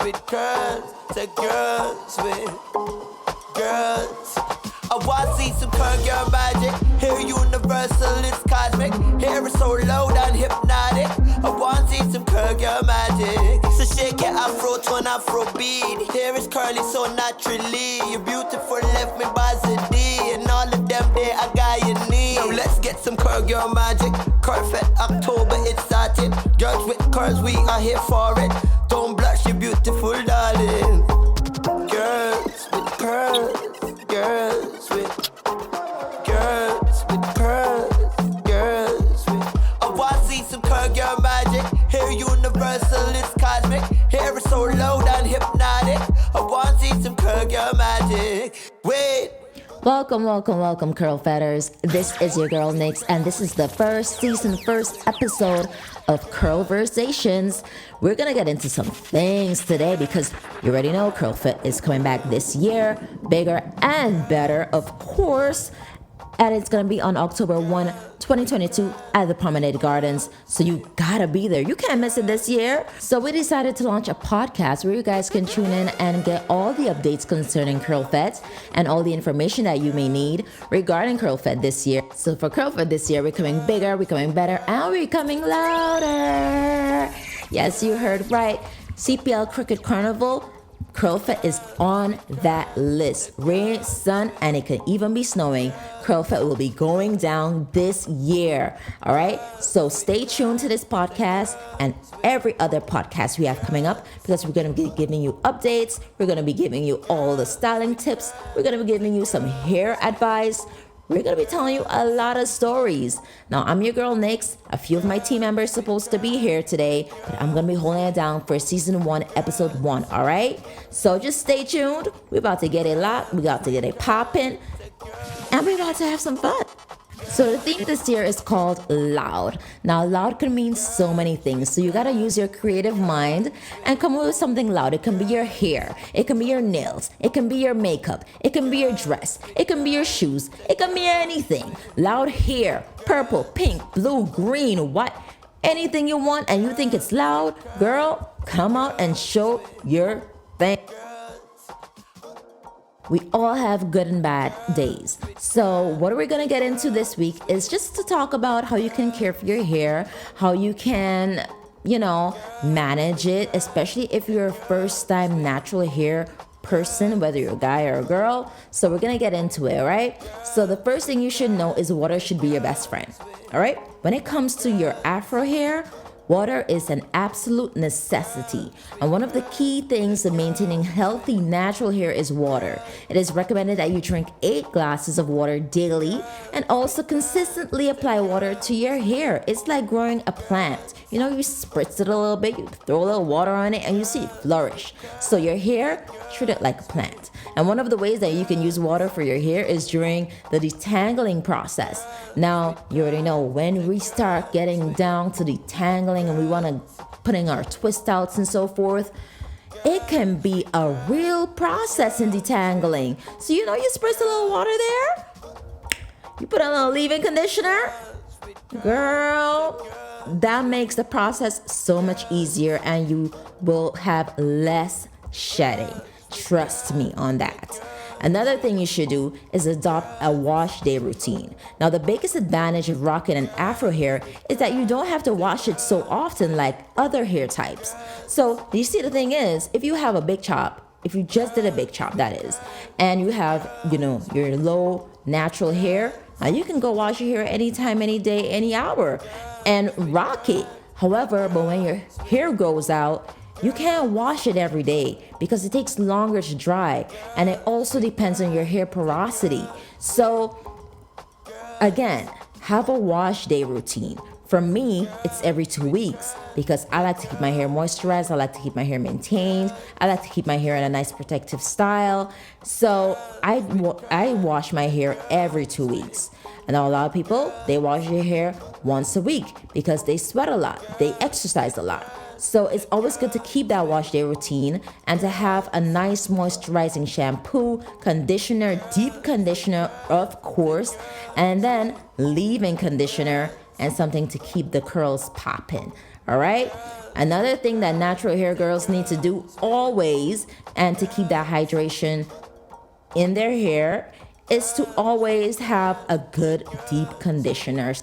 with curls, the girls with girls. I wanna see some curl girl magic. Hair universal, it's cosmic. Hair is so loud and hypnotic. I wanna see some curl girl magic. So shake your afro to an afro beat. Hair is curly so naturally. You're beautiful, left me buzzing. And all of them there I got your need. Now let's get some curl girl magic. Curl Fete October it started. Girls with curls, we are here for it. Don't blush, you're beautiful, darling. Girls with curls, girls with curls, girls with. I wanna see some curl girl magic. Hair universal, it's cosmic. Hair is so loud and hypnotic. I wanna see some curl girl magic. Wait. Welcome, Curl Fetters. This is your girl Nix, and this is the first episode of Curlversations. We're gonna get into some things today because you already know Curl Fete is coming back this year, bigger and better, of course. And it's going to be on October 1, 2022 at the Promenade Gardens. So you gotta be there. You can't miss it this year. So we decided to launch a podcast where you guys can tune in and get all the updates concerning Curl Fete and all the information that you may need regarding Curl Fete this year. So for Curl Fete this year, we're coming bigger, we're coming better, and we're coming louder. Yes, you heard right. CPL Cricket Carnival. Curl Fete is on that list. Rain, sun, and it can even be snowing. Curl Fete will be going down this year. All right. So stay tuned to this podcast and every other podcast we have coming up because we're going to be giving you updates. We're going to be giving you all the styling tips. We're going to be giving you some hair advice. We're going to be telling you a lot of stories. Now, I'm your girl, Nix. A few of my team members supposed to be here today, but I'm going to be holding it down for season 1, episode 1, all right? So just stay tuned. We're about to get it locked. We're about to get it popping. And we're about to have some fun. So the theme this year is called Loud. Now, loud can mean so many things. So you got to use your creative mind and come up with something loud. It can be your hair. It can be your nails. It can be your makeup. It can be your dress. It can be your shoes. It can be anything. Loud hair, purple, pink, blue, green, white, anything you want and you think it's loud, girl, come out and show your thing. We all have good and bad days. So what we're going to get into this week is just to talk about how you can care for your hair, how you can, manage it, especially if you're a first time natural hair person, whether you're a guy or a girl. So we're going to get into it, all right? So the first thing you should know is water should be your best friend, all right? When it comes to your afro hair, water is an absolute necessity, and one of the key things in maintaining healthy natural hair is water. It is recommended that you drink 8 glasses of water daily and also consistently apply water to your hair. It's like growing a plant. You spritz it a little bit, you throw a little water on it, and you see it flourish. So your hair, treat it like a plant. And one of the ways that you can use water for your hair is during the detangling process. Now, you already know when we start getting down to detangling and we want to put in our twist outs and so forth, it can be a real process in detangling. So, you spritz a little water there, you put a little leave-in conditioner, girl, that makes the process so much easier and you will have less shedding. Trust me on that. Another thing you should do is adopt a wash day routine. Now, the biggest advantage of rocking an afro hair is that you don't have to wash it so often like other hair types. So, you see, the thing is, if you have a big chop, if you just did a big chop, that is, and you have, your low natural hair, now you can go wash your hair anytime, any day, any hour and rock it. However, but when your hair grows out, you can't wash it every day because it takes longer to dry, and it also depends on your hair porosity. So again, have a wash day routine. For me, it's every 2 weeks because I like to keep my hair moisturized. I like to keep my hair maintained. I like to keep my hair in a nice protective style. So I wash my hair every 2 weeks. And a lot of people, they wash their hair once a week because they sweat a lot. They exercise a lot. So it's always good to keep that wash day routine and to have a nice moisturizing shampoo, conditioner, deep conditioner, of course, and then leave-in conditioner and something to keep the curls popping. All right. Another thing that natural hair girls need to do always, and to keep that hydration in their hair, is to always have a good deep conditioner.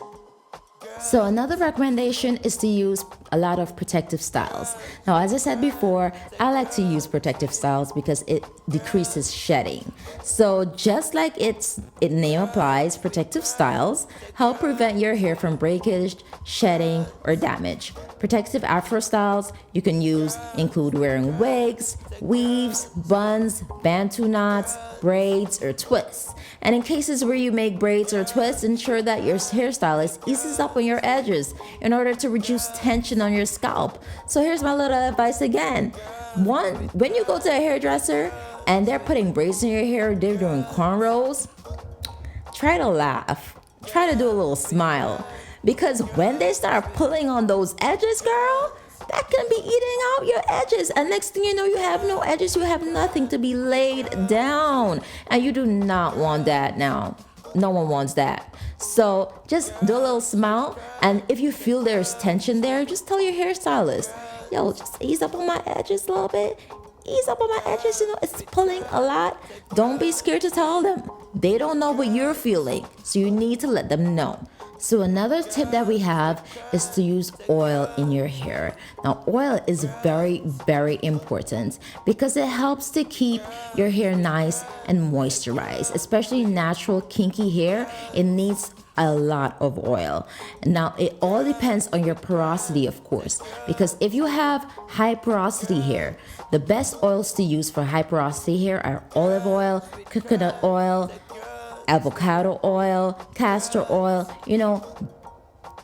So another recommendation is to use a lot of protective styles. Now, as I said before, I like to use protective styles because it decreases shedding. So just like its name applies, protective styles help prevent your hair from breakage, shedding, or damage. Protective afro styles you can use include wearing wigs, weaves, buns, bantu knots, braids, or twists. And in cases where you make braids or twists, ensure that your hairstylist eases up on your edges in order to reduce tension on your scalp. So here's my little advice again. One, when you go to a hairdresser and they're putting braids in your hair, they're doing cornrows, try to laugh. Try to do a little smile. Because when they start pulling on those edges, girl, that can be eating out your edges. And next thing you know, you have no edges. You have nothing to be laid down. And you do not want that now. No one wants that. So just do a little smile. And if you feel there's tension there, just tell your hairstylist, yo, just ease up on my edges a little bit. Ease up on my edges. You know, it's pulling a lot. Don't be scared to tell them. They don't know what you're feeling. So you need to let them know. So another tip that we have is to use oil in your hair. Now, oil is very, very important because it helps to keep your hair nice and moisturized, especially natural kinky hair. It needs a lot of oil. Now, it all depends on your porosity, of course, because if you have high porosity hair, the best oils to use for high porosity hair are olive oil, coconut oil, avocado oil, castor oil,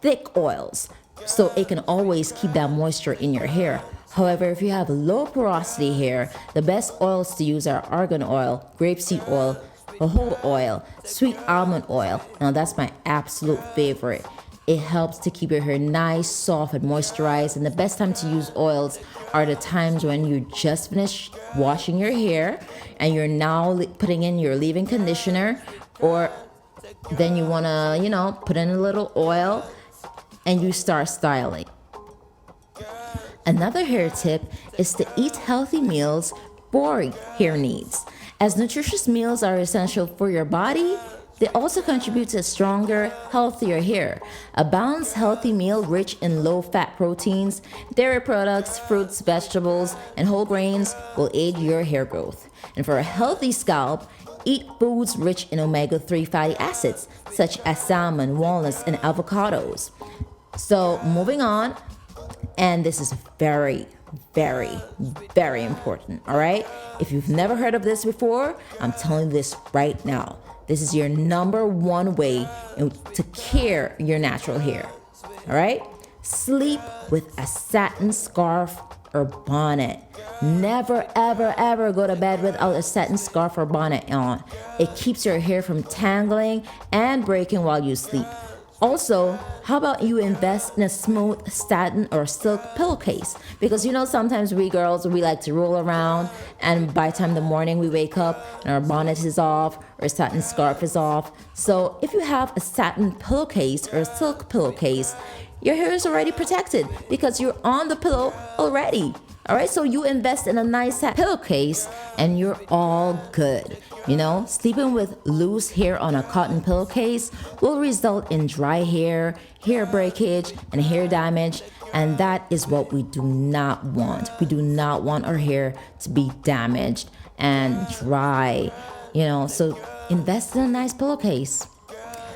thick oils. So it can always keep that moisture in your hair. However, if you have low porosity hair, the best oils to use are argan oil, grapeseed oil, jojoba oil, sweet almond oil. Now that's my absolute favorite. It helps to keep your hair nice, soft, and moisturized. And the best time to use oils are the times when you just finished washing your hair and you're now putting in your leave-in conditioner, or then you want to, put in a little oil and you start styling. Another hair tip is to eat healthy meals for hair needs. As nutritious meals are essential for your body, they also contribute to stronger, healthier hair. A balanced, healthy meal rich in low-fat proteins, dairy products, fruits, vegetables, and whole grains will aid your hair growth. And for a healthy scalp, eat foods rich in omega-3 fatty acids, such as salmon, walnuts, and avocados. So moving on, and this is very, very, very important, all right? If you've never heard of this before, I'm telling you this right now. This is your number one way to care your natural hair, all right? Sleep with a satin scarf or bonnet. Never, ever, ever go to bed without a satin scarf or bonnet on. It keeps your hair from tangling and breaking while you sleep. Also, how about you invest in a smooth satin or silk pillowcase? Because sometimes we girls, we like to roll around, and by the time in the morning we wake up and our bonnet is off or satin scarf is off. So if you have a satin pillowcase or a silk pillowcase, your hair is already protected because you're on the pillow already. All right, so you invest in a nice pillowcase and you're all good. Sleeping with loose hair on a cotton pillowcase will result in dry hair, hair breakage, and hair damage. And that is what we do not want. We do not want our hair to be damaged and dry, so invest in a nice pillowcase.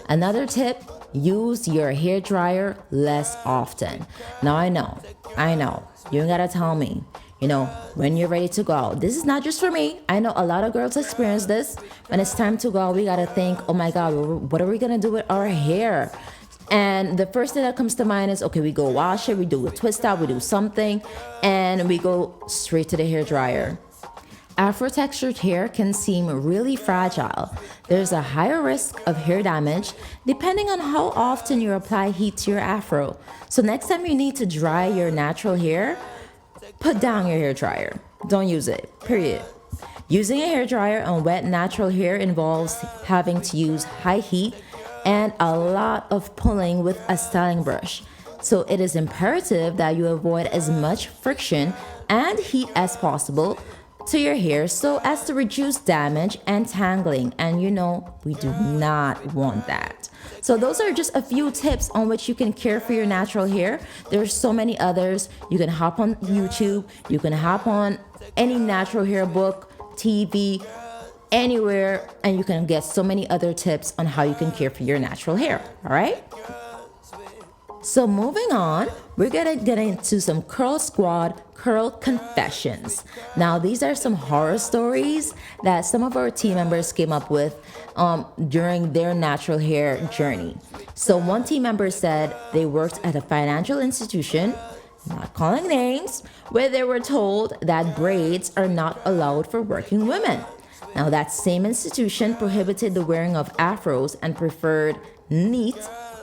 Another tip, use your hair dryer less often. Now I know, you ain't gotta tell me, when you're ready to go out. This is not just for me. I know a lot of girls experience this. When it's time to go out, we gotta think, oh my God, what are we gonna do with our hair? And the first thing that comes to mind is, okay, we go wash it, we do a twist out, we do something, and we go straight to the hair dryer. Afro-textured hair can seem really fragile. There's a higher risk of hair damage depending on how often you apply heat to your afro. So next time you need to dry your natural hair, put down your hair dryer. Don't use it, period. Using a hair dryer on wet natural hair involves having to use high heat and a lot of pulling with a styling brush. So it is imperative that you avoid as much friction and heat as possible to your hair so as to reduce damage and tangling. And we do not want that. So those are just a few tips on which you can care for your natural hair. There's so many others. You can hop on YouTube, you can hop on any natural hair book, TV, anywhere, and you can get so many other tips on how you can care for your natural hair. All right? So moving on, we're gonna get into some Curl Squad curl confessions. Now, these are some horror stories that some of our team members came up with during their natural hair journey. So one team member said they worked at a financial institution, not calling names, where they were told that braids are not allowed for working women. Now, that same institution prohibited the wearing of afros and preferred neat,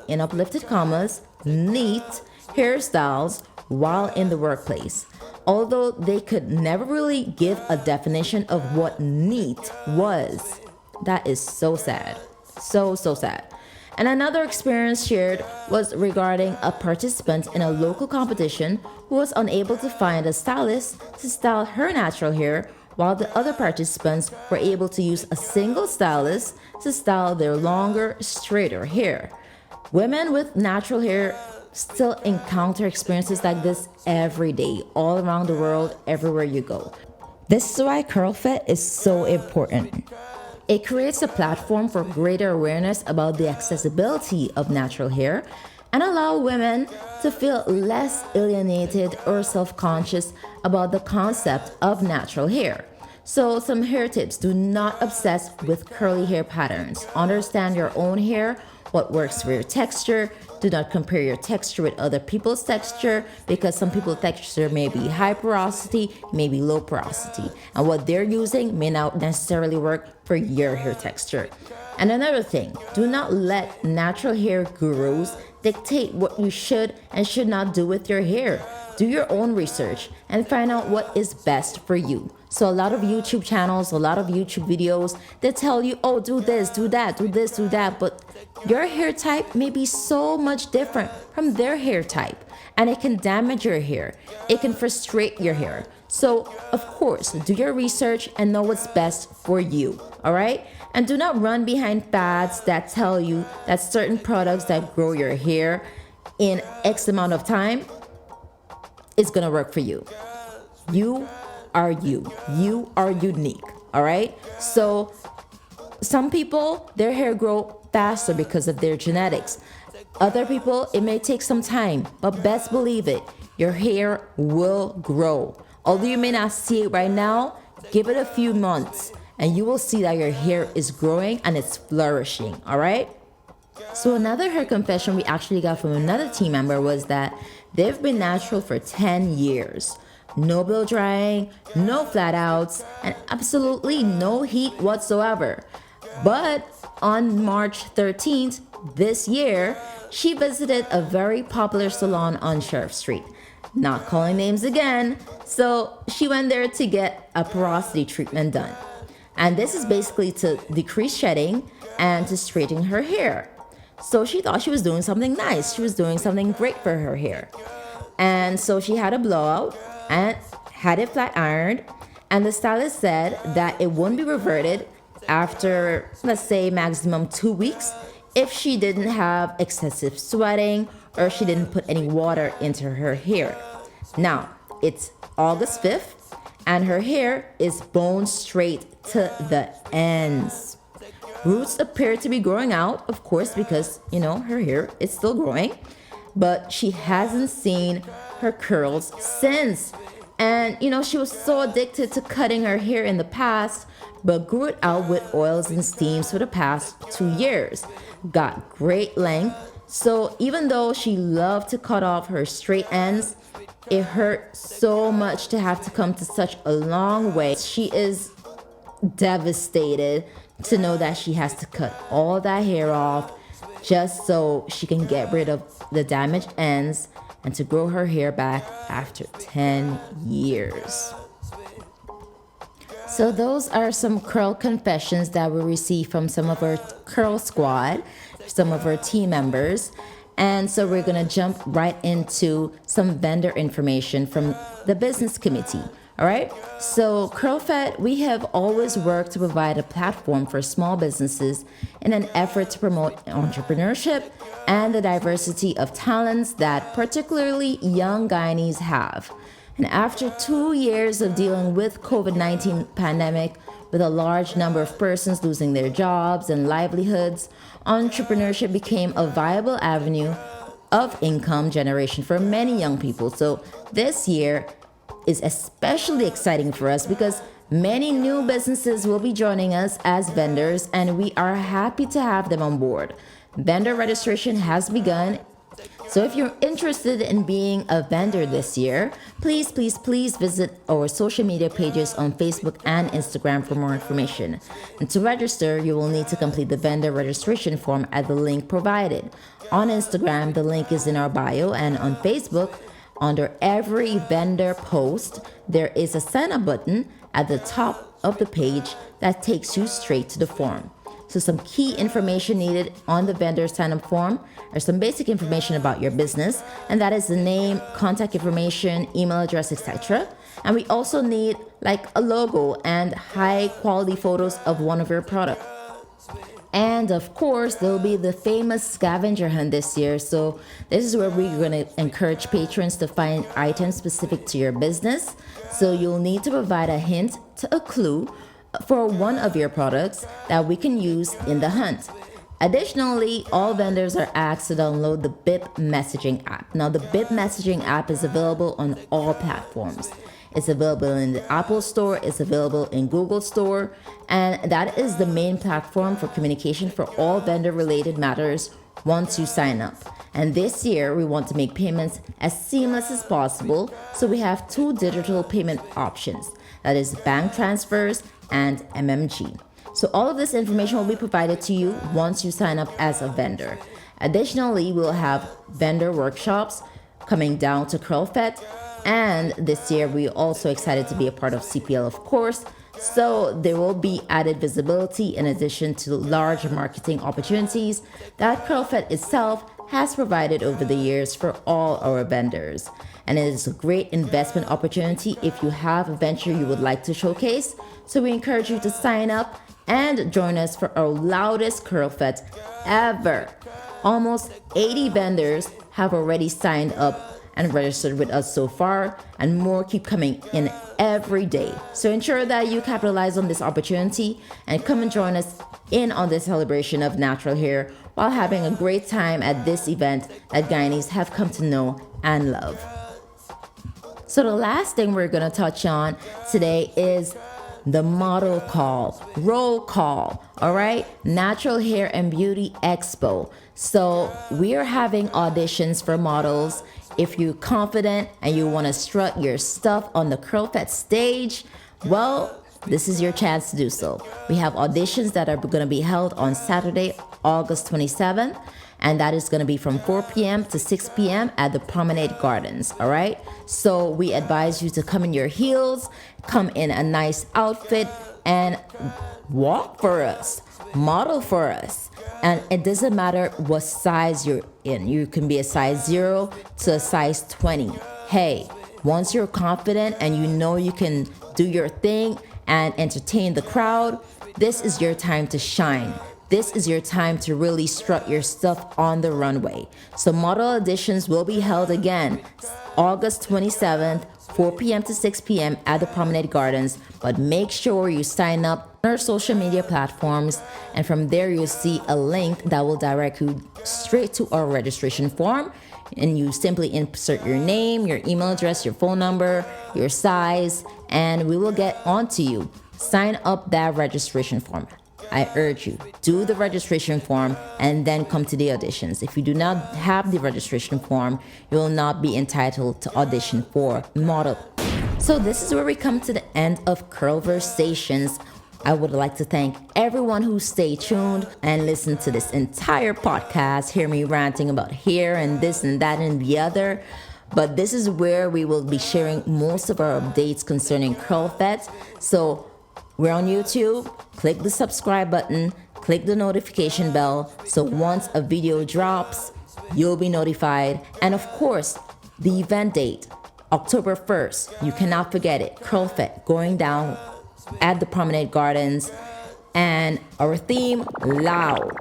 in uplifted commas, neat hairstyles while in the workplace. Although they could never really give a definition of what neat was. That is so sad. So sad. And another experience shared was regarding a participant in a local competition who was unable to find a stylist to style her natural hair, while the other participants were able to use a single stylist to style their longer, straighter hair. Women with natural hair still encounter experiences like this every day, all around the world, everywhere you go. This is why Fete is so important. It creates a platform for greater awareness about the accessibility of natural hair and allow women to feel less alienated or self-conscious about the concept of natural hair. So some hair tips: do not obsess with curly hair patterns. Understand your own hair, what works for your texture. Do not compare your texture with other people's texture, because some people's texture may be high porosity, may be low porosity, and what they're using may not necessarily work for your hair texture. And another thing, do not let natural hair gurus dictate what you should and should not do with your hair. Do your own research and find out what is best for you. So a lot of YouTube channels, a lot of YouTube videos, they tell you, oh, do this, do that, do this, do that. But your hair type may be so much different from their hair type, and it can damage your hair. It can frustrate your hair. So, of course, do your research and know what's best for you, all right? And do not run behind fads that tell you that certain products that grow your hair in X amount of time is gonna work for you. You are you. You are unique, all right? So some people, their hair grow faster because of their genetics. Other people, it may take some time, but best believe it, your hair will grow. Although you may not see it right now, give it a few months and you will see that your hair is growing and it's flourishing, all right? So another hair confession we actually got from another team member was that they've been natural for 10 years. No blow drying, no flat outs, and absolutely no heat whatsoever. But on March 13th this year, she visited a very popular salon on Sheriff Street. Not calling names again. So she went there to get a porosity treatment done. And this is basically to decrease shedding and to straighten her hair. So she thought she was doing something nice. She was doing something great for her hair. And so she had a blowout and had it flat ironed. And the stylist said that it wouldn't be reverted after, let's say, maximum 2 weeks if she didn't have excessive sweating or she didn't put any water into her hair. Now, it's August 5th and her hair is bone straight to the ends. Roots appear to be growing out, of course, because, her hair is still growing, but she hasn't seen her curls since. And, she was so addicted to cutting her hair in the past, but grew it out with oils and steams for the past 2 years. Got great length. So even though she loved to cut off her straight ends, it hurt so much to have to come to such a long way. She is devastated to know that she has to cut all that hair off just so she can get rid of the damaged ends and to grow her hair back after 10 years. So those are some curl confessions that we received from some of our curl squad, some of our team members. And so we're going to jump right into some vendor information from the business committee. All right. So, Curlfet, we have always worked to provide a platform for small businesses in an effort to promote entrepreneurship and the diversity of talents that particularly young Guyanese have. And after 2 years of dealing with COVID-19 pandemic, with a large number of persons losing their jobs and livelihoods, entrepreneurship became a viable avenue of income generation for many young people. So this year is especially exciting for us because many new businesses will be joining us as vendors, and we are happy to have them on board. Vendor registration has begun. So if you're interested in being a vendor this year, please visit our social media pages on Facebook and Instagram for more information. And to register, you will need to complete the vendor registration form at the link provided. On Instagram, the link is in our bio, and on Facebook, under every vendor post, there is a sign up button at the top of the page that takes you straight to the form. So some key information needed on the vendor sign up form are some basic information about your business, and that is the name, contact information, email address, etc. And we also need like a logo and high quality photos of one of your products. And of course, there'll be the famous scavenger hunt this year. So this is where we're going to encourage patrons to find items specific to your business. So you'll need to provide a hint to a clue for one of your products that we can use in the hunt. Additionally, all vendors are asked to download the BIP messaging app. Now, the BIP messaging app is available on all platforms. It's available in the Apple Store, it's available in Google Store, and that is the main platform for communication for all vendor-related matters once you sign up. And this year, we want to make payments as seamless as possible, so we have 2 digital payment options. That is bank transfers and MMG. So all of this information will be provided to you once you sign up as a vendor. Additionally, we'll have vendor workshops coming down to Curlfet. And this year, we're also excited to be a part of CPL, of course. So there will be added visibility in addition to large marketing opportunities that Curlfet itself has provided over the years for all our vendors. And it is a great investment opportunity if you have a venture you would like to showcase. So we encourage you to sign up and join us for our loudest Curlfet ever. Almost 80 vendors have already signed up and registered with us so far, and more keep coming in every day. So ensure that you capitalize on this opportunity and come and join us in on this celebration of natural hair while having a great time at this event that Guyanese have come to know and love. So the last thing we're gonna touch on today is the model call, roll call, all right? Natural Hair and Beauty Expo. So we are having auditions for models. If you're confident and you want to strut your stuff on the Curlfet stage, well, this is your chance to do so. We have auditions that are going to be held on Saturday, August 27th, and that is going to be from 4 p.m. to 6 p.m. at the Promenade Gardens, all right? So we advise you to come in your heels, come in a nice outfit, and walk for us, model for us. And it doesn't matter what size you're in. You can be a size 0 to a size 20. Hey, once you're confident and you know you can do your thing and entertain the crowd, this is your time to shine. This is your time to really strut your stuff on the runway. So model auditions will be held again August 27th, 4 p.m. to 6 p.m. at the Promenade Gardens. But make sure you sign up on our social media platforms, and from there you'll see a link that will direct you straight to our registration form. And you simply insert your name, your email address, your phone number, your size, and we will get on to you. Sign up that registration form. I urge you, do the registration form and then come to the auditions. If you do not have the registration form, you will not be entitled to audition for model. So this is where we come to the end of Curlversations. I would like to thank everyone who stayed tuned and listened to this entire podcast, hear me ranting about hair and this and that and the other. But this is where we will be sharing most of our updates concerning Curlfet. So we're on YouTube. Click the subscribe button, click the notification bell, so once a video drops, you'll be notified. And of course, the event date, October 1st, you cannot forget it. Curl Fete going down at the Promenade Gardens. And our theme, loud.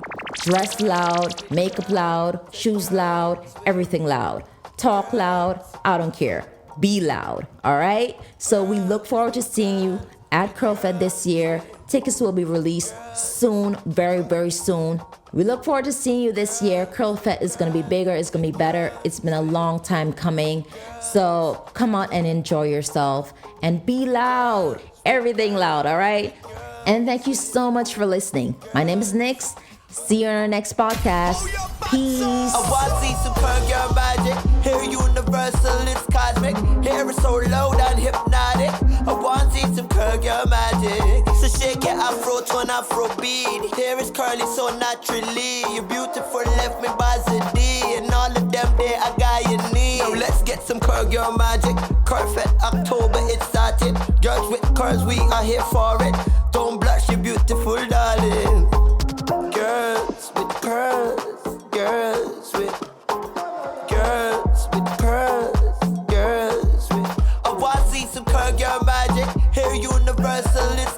Dress loud, makeup loud, shoes loud, everything loud. Talk loud, I don't care. Be loud, all right? So we look forward to seeing you at Curl Fete this year. Tickets will be released soon, very, very soon. We look forward to seeing you this year. Curl Fete is going to be bigger. It's going to be better. It's been a long time coming. So come out and enjoy yourself and be loud. Everything loud, all right? And thank you so much for listening. My name is Nyx. See you on our next podcast. Peace. I want to see some curl girl magic. Hair universal, it's cosmic. Hair is so loud and hypnotic. I want to see some curl girl magic. So shake your afro to an afro beat. Hair is curly so naturally. You're beautiful, left me buzzing. And all of them there I got you need. Now let's get some curl girl magic. Curl Fete October it started. Girls with curls, we are here for it. Don't blush, you beautiful darling. Girls with curls, girls with curls, girls with. I want to see some curl girl magic. Hair universal, it's